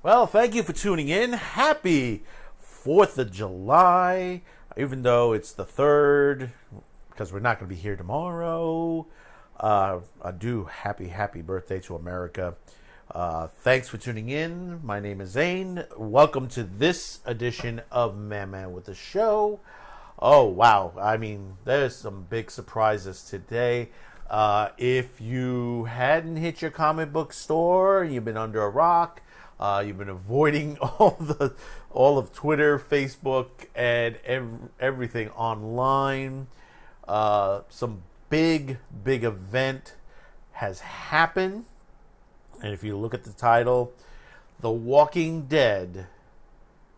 Well, thank you for tuning in. Happy 4th of July, even though it's the 3rd, because we're not going to be here tomorrow. I do happy birthday to America. Thanks for tuning in. My name is Zane. Welcome to this edition of Man with the Show. Oh, wow. I mean, there's some big surprises today. If you hadn't hit your comic book store, you've been under a rock, you've been avoiding all of Twitter, Facebook, and everything online. Some big event has happened. And if you look at the title, The Walking Dead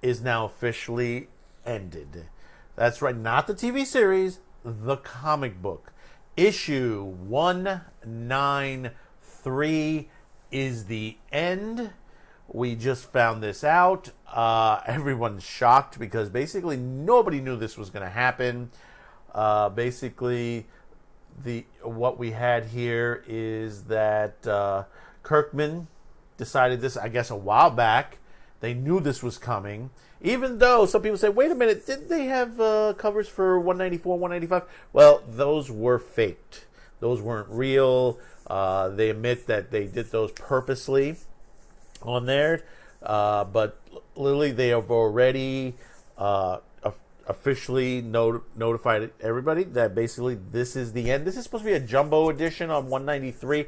is now officially ended. That's right, not the TV series, the comic book. Issue 193 is the end. We just found this out. Everyone's shocked because basically nobody knew this was going to happen. Basically, what we had here is that Kirkman decided this, I guess, a while back. They knew this was coming. Even though some people say, wait a minute, didn't they have covers for 194, 195? Well, those were faked. Those weren't real. They admit that they did those purposely on there. But literally, they have already officially notified everybody that basically this is the end. This is supposed to be a jumbo edition on 193.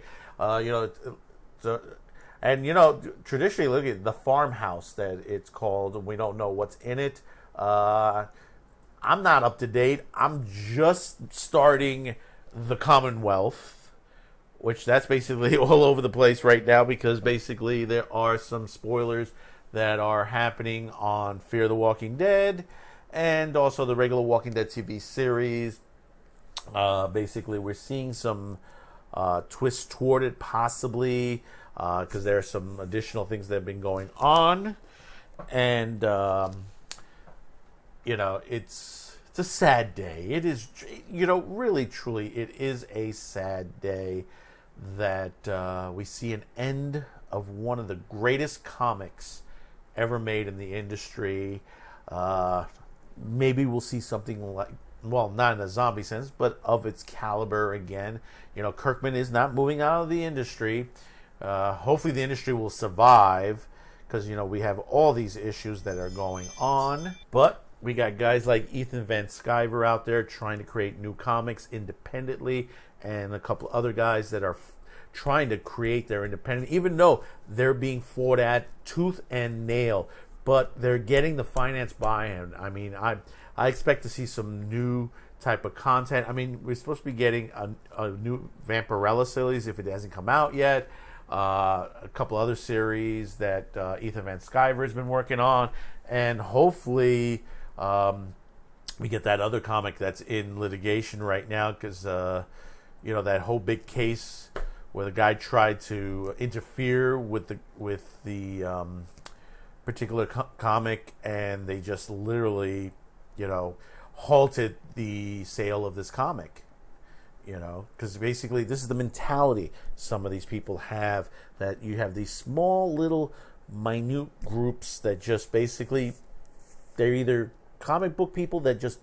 Traditionally, look at the farmhouse that it's called, and we don't know what's in it. I'm not up to date. I'm just starting the Commonwealth, which that's basically all over the place right now because basically there are some spoilers that are happening on Fear the Walking Dead and also the regular Walking Dead TV series. Basically, we're seeing some twists toward it, possibly, because there are some additional things that have been going on. And, it's a sad day. It is, really, truly, it is a sad day that we see an end of one of the greatest comics ever made in the industry. Maybe we'll see something like, well, not in a zombie sense, but of its caliber again. Kirkman is not moving out of the industry. Hopefully the industry will survive because, we have all these issues that are going on. But we got guys like Ethan Van Sciver out there trying to create new comics independently, and a couple other guys that are trying to create their independent, even though they're being fought at tooth and nail. But they're getting the finance buy-in. I mean, I expect to see some new type of content. I mean, we're supposed to be getting a new Vampirella series if it hasn't come out yet. A couple other series that Ethan Van Sciver has been working on. And hopefully we get that other comic that's in litigation right now because, that whole big case where the guy tried to interfere with the particular comic, and they just literally, halted the sale of this comic. Because basically this is the mentality some of these people have, that you have these small little minute groups that just basically, they're either comic book people that just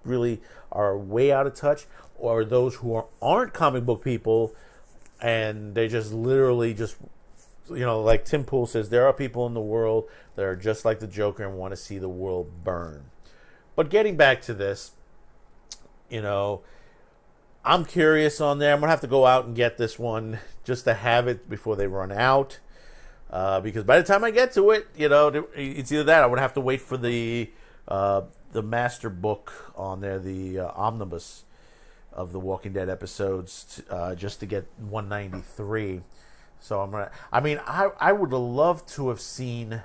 really are way out of touch, or those who aren't comic book people and they just literally just, like Tim Pool says, there are people in the world that are just like the Joker and want to see the world burn. But getting back to this, I'm curious on there. I'm going to have to go out and get this one just to have it before they run out. Because by the time I get to it, it's either that, I would have to wait for the master book on there, the omnibus of the Walking Dead episodes, just to get 193. So I would have loved to have seen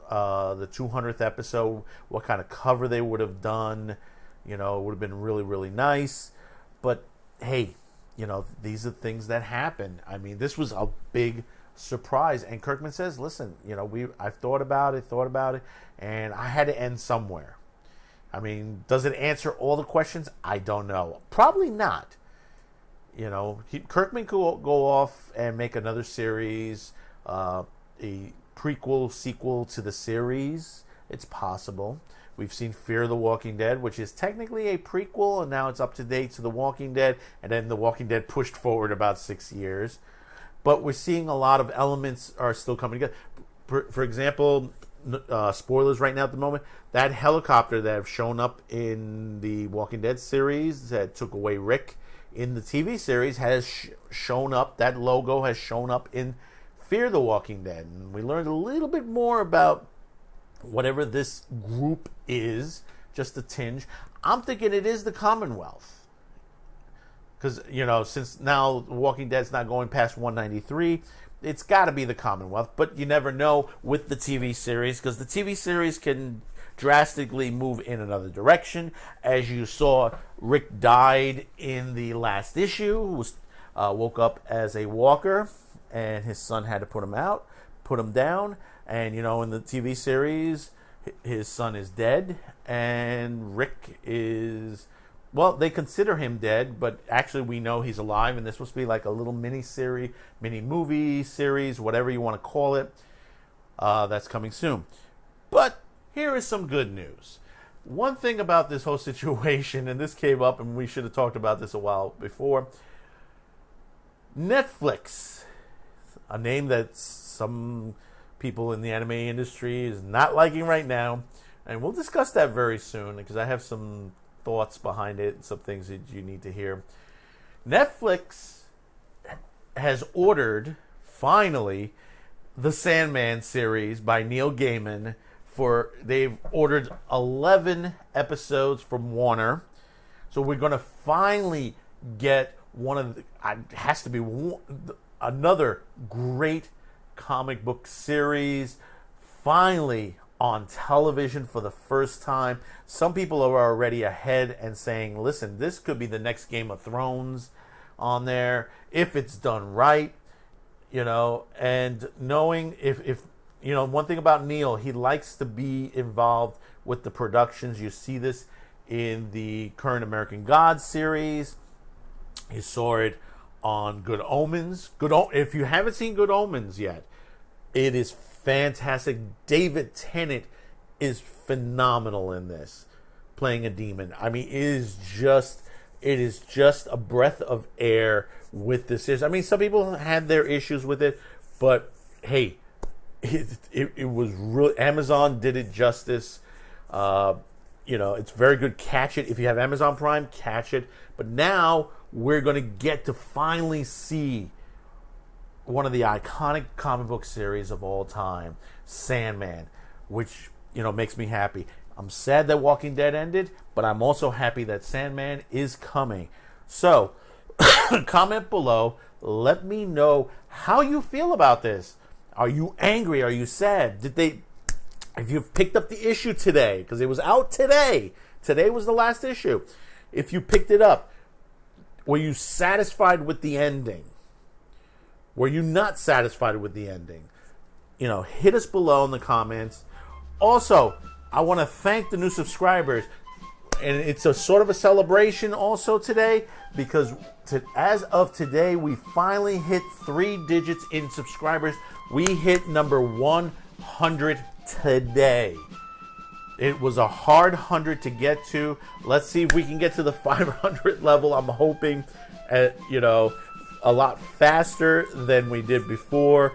the 200th episode, what kind of cover they would have done. It would have been really, really nice. But hey, these are things that happen. I mean, this was a big surprise. And Kirkman says, listen, I've thought about it, and I had to end somewhere. I mean, does it answer all the questions? I don't know. Probably not. Kirkman could go off and make another series. He prequel, sequel to the series. It's possible. We've seen Fear the Walking Dead, which is technically a prequel, and now it's up to date to The Walking Dead, and then The Walking Dead pushed forward about 6 years. But we're seeing a lot of elements are still coming together. For example, spoilers right now at the moment, that helicopter that have shown up in the Walking Dead series that took away Rick in the TV series has shown up, that logo has shown up in Fear the Walking Dead. And we learned a little bit more about whatever this group is, just a tinge. I'm thinking it is the Commonwealth. Because, since now Walking Dead's not going past 193, it's got to be the Commonwealth. But you never know with the TV series, because the TV series can drastically move in another direction. As you saw, Rick died in the last issue, woke up as a walker, and his son had to put him down. And, in the TV series, his son is dead, and Rick is, well, they consider him dead, but actually we know he's alive, and this supposed to be like a little mini movie series, whatever you want to call it, that's coming soon. But here is some good news. One thing about this whole situation, and this came up, and we should have talked about this a while before, Netflix, a name that some people in the anime industry is not liking right now, and we'll discuss that very soon because I have some thoughts behind it, some things that you need to hear. Netflix has ordered, finally, the Sandman series by Neil Gaiman. They've ordered 11 episodes from Warner, so we're going to finally get another great comic book series finally on television for the first time. Some people are already ahead and saying, listen, this could be the next Game of Thrones on there if it's done right, and knowing if one thing about Neil, he likes to be involved with the productions. You see this in the current American Gods series. You saw it on Good Omens. If you haven't seen Good Omens yet, it is fantastic. David Tennant is phenomenal in this, playing a demon. I mean, it is just a breath of air with this. I mean, some people had their issues with it, but hey, it was real. Amazon did it justice. It's very good. Catch it if you have Amazon Prime. Catch it. But now we're going to get to finally see one of the iconic comic book series of all time, Sandman, which, makes me happy. I'm sad that Walking Dead ended, but I'm also happy that Sandman is coming. So, comment below. Let me know how you feel about this. Are you angry? Are you sad? If you've picked up the issue today, because it was out today. Today was the last issue. If you picked it up, were you satisfied with the ending? Were you not satisfied with the ending? Hit us below in the comments. Also, I want to thank the new subscribers. And it's a sort of a celebration also today because as of today, we finally hit 3 digits in subscribers. We hit number 100 today. It was a hard 100 to get to. Let's see if we can get to the 500 level. I'm hoping a lot faster than we did before.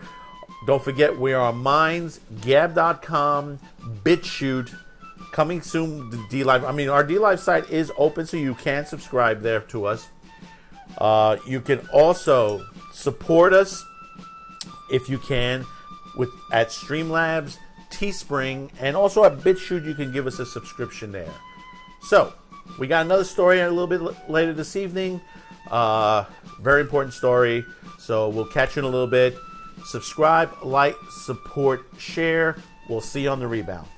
Don't forget, we are on Minds, Gab.com, BitChute, coming soon to DLive. I mean, our DLive site is open, so you can subscribe there to us. You can also support us, if you can, at Streamlabs, Teespring, and also at BitChute. You can give us a subscription there. So, we got another story a little bit later this evening. Very important story. So we'll catch you in a little bit. Subscribe, like, support, share. We'll see you on the rebound.